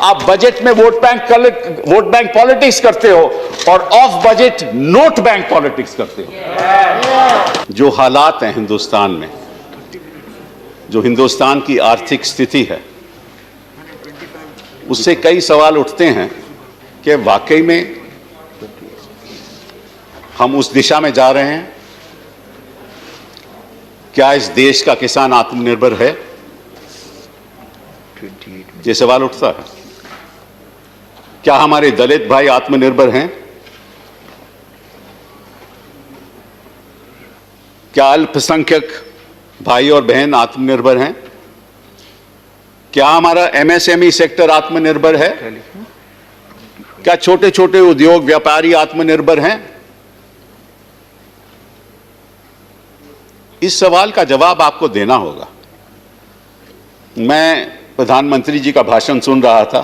आप बजट में vote bank politics करते हो और of budget note bank politics करते हो। जो हालात हैं हिंदुस्तान में, जो हिंदुस्तान की आर्थिक स्थिति है, उससे कई सवाल उठते हैं कि वाकई में हम उस दिशा में जा रहे हैं। क्या इस देश का किसान आत्मनिर्भर है? ये सवाल उठता है। क्या हमारे दलित भाई आत्मनिर्भर हैं? क्या अल्पसंख्यक भाई और बहन आत्मनिर्भर हैं? क्या हमारा एमएसएमई सेक्टर आत्मनिर्भर है? क्या छोटे छोटे उद्योग व्यापारी आत्मनिर्भर हैं? इस सवाल का जवाब आपको देना होगा। मैं प्रधानमंत्री जी का भाषण सुन रहा था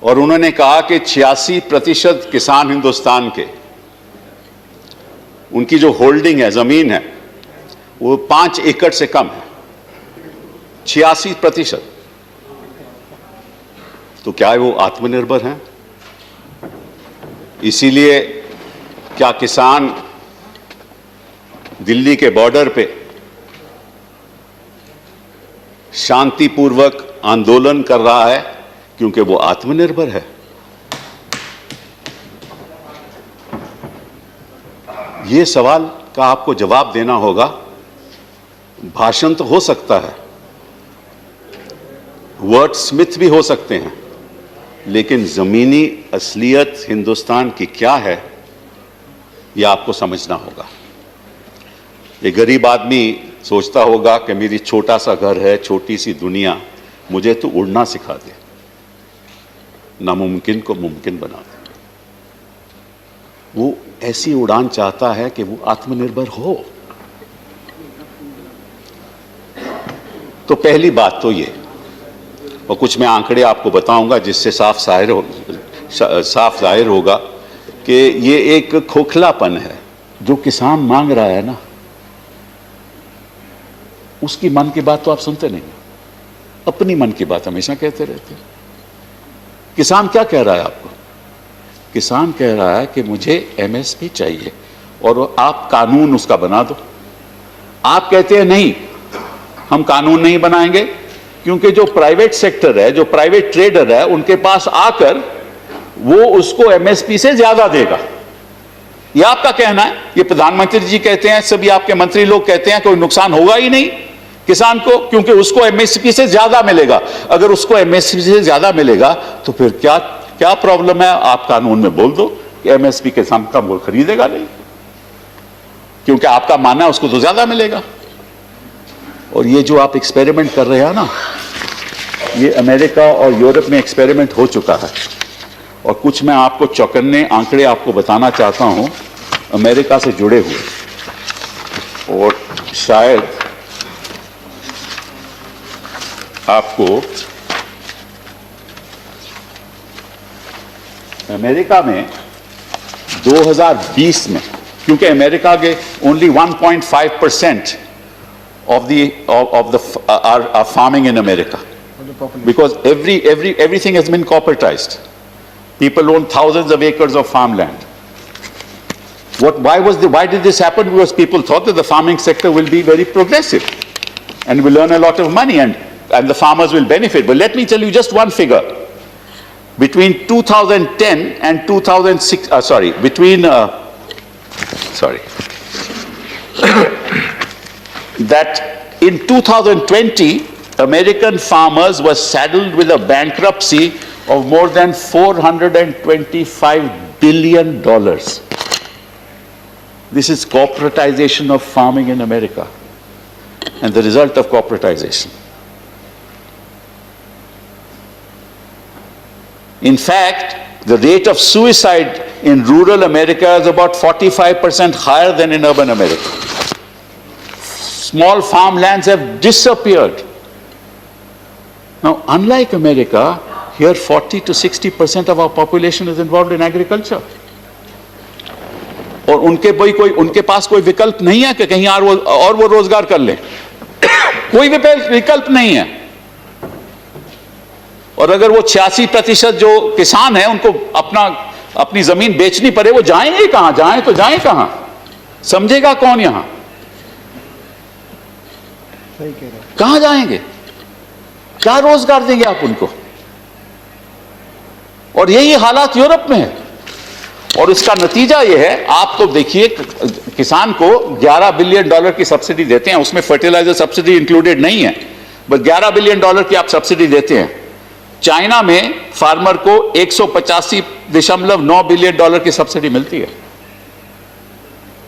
और उन्होंने कहा कि 86% किसान हिंदुस्तान के, उनकी जो होल्डिंग है, जमीन है, वो 5 एकड़ से कम है। 86%। तो क्या वो आत्मनिर्भर हैं? इसीलिए क्या किसान दिल्ली के बॉर्डर पे शांतिपूर्वक आंदोलन कर रहा है क्योंकि वो आत्मनिर्भर है? ये सवाल का आपको जवाब देना होगा। भाषण तो हो सकता है, वर्ड स्मिथ भी हो सकते हैं, लेकिन जमीनी असलियत हिंदुस्तान की क्या है, यह आपको समझना होगा। एक गरीब आदमी सोचता होगा कि मेरी छोटा सा घर है, छोटी सी दुनिया, मुझे तो उड़ना सिखा दे, नामुमकिन को मुमकिन बना दे। वो ऐसी उड़ान चाहता है कि वो आत्मनिर्भर हो। तो पहली बात तो ये, और कुछ मैं आंकड़े आपको बताऊंगा जिससे साफ जाहिर होगा कि ये एक खोखलापन है। जो किसान मांग रहा है ना, उसकी मन की बात तो आप सुनते नहीं, अपनी मन की बात हमेशा कहते रहते हैं। किसान क्या कह रहा है आपको? किसान कह रहा है कि मुझे एमएसपी चाहिए और आप कानून उसका बना दो। आप कहते हैं नहीं, हम कानून नहीं बनाएंगे, क्योंकि जो प्राइवेट सेक्टर है, जो प्राइवेट ट्रेडर है, उनके पास आकर वो उसको एमएसपी से ज्यादा देगा। ये आपका कहना है, ये प्रधानमंत्री जी कहते हैं, सभी आपके मंत्री लोग कहते हैं कोई नुकसान होगा ही नहीं किसान को, क्योंकि उसको एमएसपी से ज्यादा मिलेगा। अगर उसको एमएसपी से ज्यादा मिलेगा तो फिर क्या प्रॉब्लम है? आप कानून में बोल दो कि एमएसपी किसान का वो खरीदेगा नहीं, क्योंकि आपका मानना है उसको तो ज्यादा मिलेगा। और ये जो आप एक्सपेरिमेंट कर रहे हैं ना, ये अमेरिका और यूरोप में एक्सपेरिमेंट हो चुका है। और कुछ मैं आपको चौकन्ने आंकड़े आपको बताना चाहता हूं अमेरिका से जुड़े हुए, और शायद आपको अमेरिका में 2020 में, क्योंकि अमेरिका के only 1.5% of the are farming in America, because everything has been corporatized. People own thousands of acres of farmland. Why did this happen? Because people thought that the farming sector will be very progressive and will earn a lot of money, and the farmers will benefit. But let me tell you just one figure. Between 2010 and 2006, that in 2020, American farmers were saddled with a bankruptcy of more than $425 billion. This is corporatization of farming in America, and the result of corporatization. In fact, the rate of suicide in rural America is about 45% higher than in urban America. Small farmlands have disappeared. Now, unlike America, here 40 to 60% of our population is involved in agriculture. और उनके पास कोई विकल्प नहीं है कि कहीं और वो रोजगार कर ले। कोई विकल्प नहीं है। और अगर वो 86% जो किसान है उनको अपनी जमीन बेचनी पड़े, वो जाएंगे कहां? जाएं तो जाएं कहां? समझेगा कौन यहां? सही कह रहे हैं। कहां जाएंगे? क्या रोजगार देंगे आप उनको? और यही हालात यूरोप में है। और इसका नतीजा यह है, आप तो देखिए किसान को $11 बिलियन की सब्सिडी देते हैं, उसमें फर्टिलाइजर सब्सिडी इंक्लूडेड नहीं है, बस $11 बिलियन की आप सब्सिडी देते हैं। चाइना में फार्मर को $185.9 बिलियन की सब्सिडी मिलती है,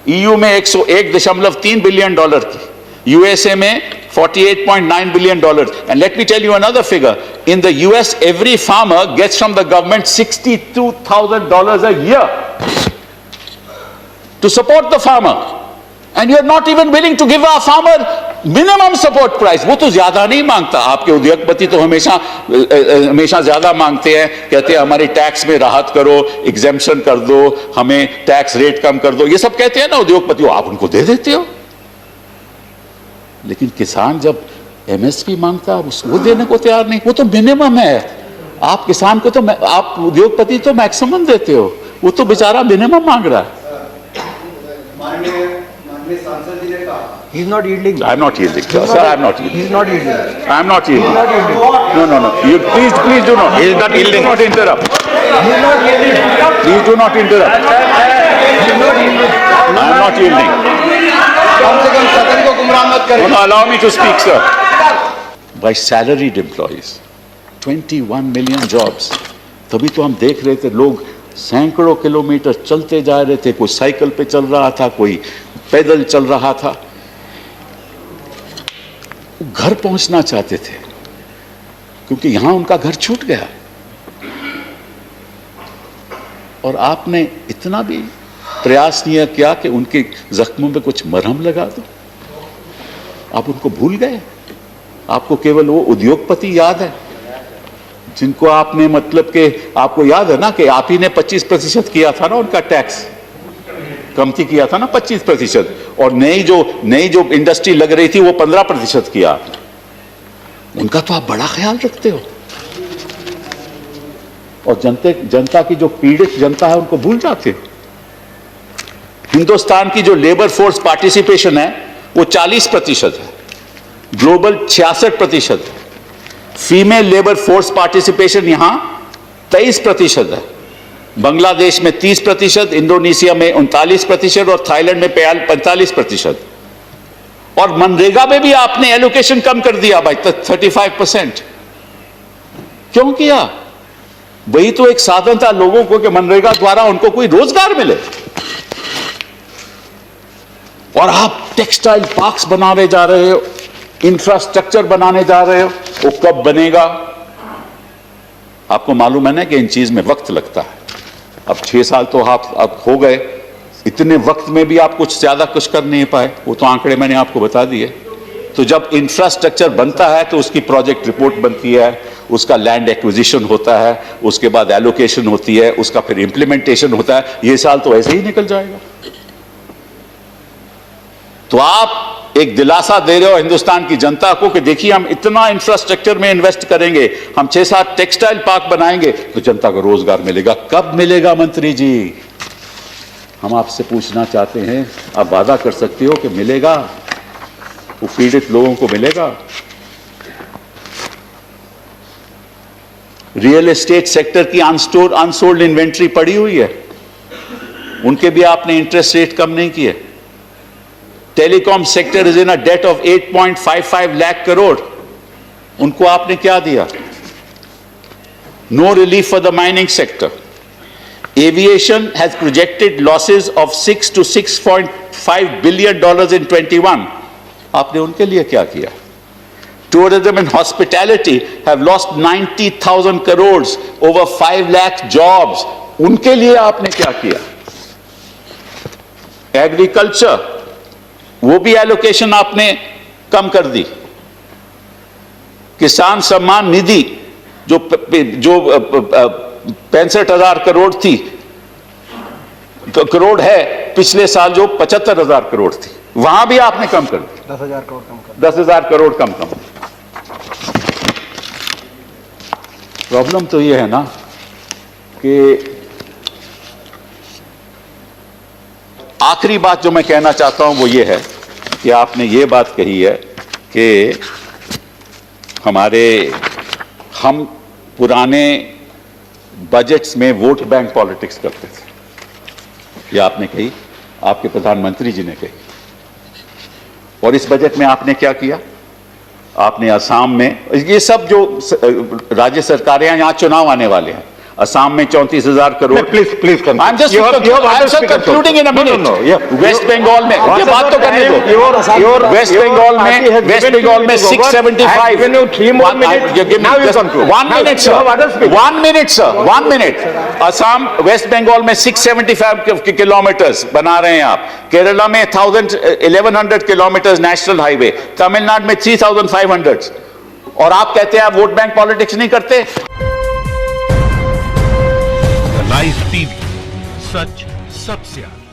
ईयू में $101.3 बिलियन की, यूएसए में $48.9 billion. And let me tell you another figure. In the US, every farmer gets from the government $62,000 a year to support the farmer. And you're not even willing to give our farmer minimum support price. वो तो ज्यादा नहीं मांगता। आपके उद्योगपति तो हमेशा ज्यादा मांगते हैं, कहते हैं हमारी टैक्स में राहत करो, एग्जेम्पशन कर दो, हमें टैक्स रेट कम कर दो, ये सब कहते हैं ना उद्योगपति, आप उनको दे देते हो। लेकिन किसान जब एमएसपी मांगता है वो देने को तैयार नहीं। वो तो मिनिमम है। आप किसान को तो, आप उद्योगपति तो मैक्सिमम देते हो, वो तो बेचारा मिनिमम मांग रहा है। माननीय सांसद जी ने कहा, he is not yielding. I am not yielding. Sir, I am not yielding. He is not yielding. I am not yielding. He is not yielding. No. You please do not. He is not yielding. Do not interrupt. He is not yielding. Please do not interrupt. He is not yielding. I am not yielding. कम से कम सदन को गुमराह मत करें। No, allow me to speak, sir. By salaried employees, 21 million jobs. तभी तो हम देख रहे थे लोग सैकड़ों किलोमीटर चलते जा रहे थे, कोई साइकिल पे चल रहा था, कोई पैदल चल रहा था, घर पहुंचना चाहते थे क्योंकि यहां उनका घर छूट गया। और आपने इतना भी प्रयास नहीं किया कि उनके जख्मों पे कुछ मरहम लगा दो। आप उनको भूल गए। आपको केवल वो उद्योगपति याद है जिनको आपने, मतलब कि आपको याद है ना कि आप ही ने 25% किया था ना, उनका टैक्स कमती किया था ना 25%, और नई जो इंडस्ट्री लग रही थी वो 15% किया आपने। उनका तो आप बड़ा ख्याल रखते हो और जनता की जो पीड़ित जनता है उनको भूल जाते हो। हिंदुस्तान की जो लेबर फोर्स पार्टिसिपेशन है वो 40% है, ग्लोबल 66% है। फीमेल लेबर फोर्स पार्टिसिपेशन यहां 23% है, बांग्लादेश में 30%, इंडोनेशिया में 39% और थाईलैंड में 45%। और मनरेगा में भी आपने एलोकेशन कम कर दिया भाई, 35%। क्यों किया? वही तो एक साधन था लोगों को कि मनरेगा द्वारा उनको कोई रोजगार मिले। और आप टेक्सटाइल पार्क्स बनाने जा रहे हो, इंफ्रास्ट्रक्चर बनाने जा रहे हो, वो कब बनेगा? आपको मालूम है ना कि इन चीज में वक्त लगता है। अब 6 साल तो आप अब हो गए, इतने वक्त में भी आप कुछ ज्यादा कुछ कर नहीं पाए, वो तो आंकड़े मैंने आपको बता दिए। तो जब इंफ्रास्ट्रक्चर बनता है तो उसकी प्रोजेक्ट रिपोर्ट बनती है, उसका लैंड एक्विजिशन होता है, उसके बाद एलोकेशन होती है, उसका फिर इंप्लीमेंटेशन होता है। ये साल तो ऐसे ही निकल जाएगा। तो आप एक दिलासा दे रहे हो हिंदुस्तान की जनता को कि देखिए हम इतना इंफ्रास्ट्रक्चर में इन्वेस्ट करेंगे, हम 6-7 टेक्सटाइल पार्क बनाएंगे तो जनता को रोजगार मिलेगा। कब मिलेगा मंत्री जी? हम आपसे पूछना चाहते हैं, आप वादा कर सकते हो कि मिलेगा? वो पीड़ित लोगों को मिलेगा? रियल एस्टेट सेक्टर की अनसोल्ड इन्वेंट्री पड़ी हुई है, उनके भी आपने इंटरेस्ट रेट कम नहीं किए। Telecom sector is in a debt of 8.55 lakh crore, उनको आपने क्या दिया? No relief for the mining sector. Aviation has projected losses of $6 to $6.5 billion in 21। आपने उनके लिए क्या किया? Tourism and hospitality have lost 90,000 crores, over 5 lakh jobs, उनके लिए आपने क्या किया? एग्रीकल्चर, वो भी एलोकेशन आपने कम कर दी। किसान सम्मान निधि जो 65,000 करोड़ थी, करोड़ है, पिछले साल जो 75,000 करोड़ थी, वहां भी आपने कम कर दी। 10,000 करोड़ कम कर। 10,000 करोड़ कम। प्रॉब्लम तो ये है ना कि आखिरी बात जो मैं कहना चाहता हूं वो ये है कि आपने ये बात कही है कि हम पुराने बजट्स में वोट बैंक पॉलिटिक्स करते थे। ये आपने कही, आपके प्रधानमंत्री जी ने कही। और इस बजट में आपने क्या किया? आपने असम में, ये सब जो राज्य सरकारें हैं, यहां चुनाव आने वाले हैं, असम में 34,000 crore. Please I'm just concluding in a minute. West Bengal में, ये बात तो करने दो। वेस्ट बंगाल में 675। One minute, असम, वेस्ट बंगाल में 675 किलोमीटर्स बना रहे हैं आप। केरला में 1100 किलोमीटर्स नेशनल हाईवे, तमिलनाडु में 3500। और आप कहते हैं आप वोट बैंक पॉलिटिक्स नहीं करते। लाइव टीवी, सच सबसे आगे।